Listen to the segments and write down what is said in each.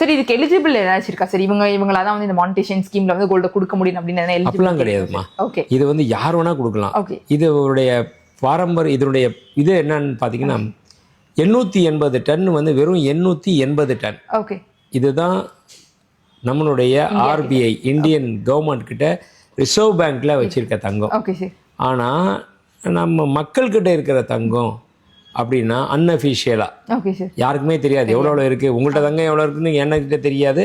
சரி, இதுக்கு எலிஜிபிள் ஏதாச்சும் இருக்கா சார்? இவங்களா தான் வந்து இந்த மானிட்டேஷன் ஸ்கீம்ல வந்து கோல்ட கொடுக்க முடியும் அப்படின்னு அப்படிலாம் கிடையாதுமா. ஓகே, இது வந்து யார் வேணா கொடுக்கலாம். ஓகே, இதனுடைய பாரம்பரிய இதனுடைய இது என்னன்னு பார்த்தீங்கன்னா 880 டன் வந்து வெறும் 880 டன். ஓகே. இதுதான் நம்மளுடைய ஆர்பிஐ இந்தியன் கவர்மெண்ட் கிட்ட ரிசர்வ் பேங்க்ல வச்சிருக்க தங்கம். Okay sir. ஆனால் நம்ம மக்கள்கிட்ட இருக்கிற தங்கம் அப்படின்னா அன்அஃபிஷியலாக ஓகே சார். யாருக்குமே தெரியாது எவ்வளோ இருக்குது. உங்கள்கிட்ட தங்கம் எவ்வளோ இருக்குன்னு என்கிட்ட தெரியாது.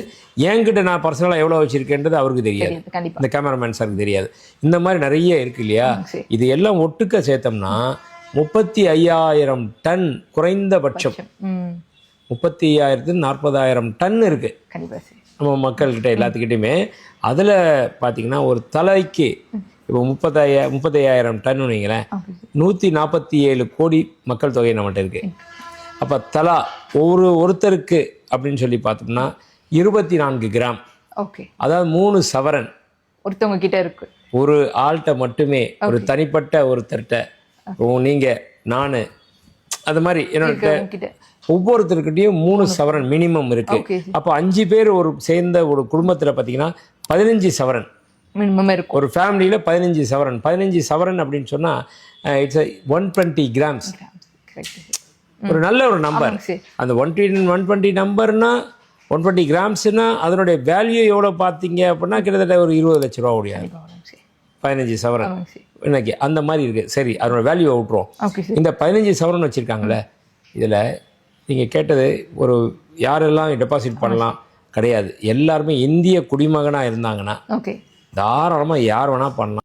என்கிட்ட நான் பர்சனலாக எவ்வளோ வச்சுருக்கேன்றது அவருக்கு தெரியாது, இந்த கேமராமேன் சாருக்கு தெரியாது. இந்த மாதிரி நிறைய இருக்கு இல்லையா? இது எல்லாம் ஒட்டுக்க சேர்த்தோம்னா 35,000 டன் குறைந்தபட்சம். 35,000 40,000 டன் இருக்குது நம்ம மக்கள்கிட்ட எல்லாத்துக்கிட்டையுமே. அதில் பார்த்தீங்கன்னா ஒரு தலைக்கு இப்போ 35,000 டன் வைங்களேன், 147 கோடி மக்கள் தொகை நம்மகிட்ட இருக்குது. அப்போ தலா ஒருத்தருக்கு அப்படின்னு சொல்லி பார்த்தோம்னா 24 கிராம், ஓகே, அதாவது 3 சவரன் ஒருத்தவங்க கிட்ட இருக்கு. ஒரு ஆள்கிட்ட மட்டுமே, ஒரு தனிப்பட்ட ஒருத்தர்கிட்ட, நீங்கள் நான் அது மாதிரி என்னோட ஒவ்வொருத்தருக்கிட்டையும் 3 சவரன் மினிமம் இருக்கு. அப்போ 5 பேர் ஒரு சேர்ந்த ஒரு குடும்பத்தில் பார்த்தீங்கன்னா 15 சவரன் மினிமம் இருக்கும். ஒரு ஃபேமிலியில் 15 சவரன். 15 சவரன் அப்படின்னு சொன்னால் இட்ஸ் 120 கிராம்ஸ். ஒரு நல்ல ஒரு நம்பர். அந்த 120 நம்பர்னா 120 கிராம்ஸ்னா அதனுடைய வேல்யூ எவ்வளோ பார்த்தீங்க அப்படின்னா கிட்டத்தட்ட ஒரு 20 லட்ச ரூபா ஓடியாது. 15 சவரன் இன்னைக்கு அந்த மாதிரி இருக்குது. சரி, அதனோட வேல்யூ விட்டுருவோம். இந்த 15 சவரன் வச்சுருக்காங்களே, இதில் நீங்கள் கேட்டது ஒரு யாரெல்லாம் டெபாசிட் பண்ணலாம் கிடையாது. எல்லாருமே இந்திய குடிமகனாக இருந்தாங்கன்னா தாராளமாக யார் வேணால் பண்ணலாம்.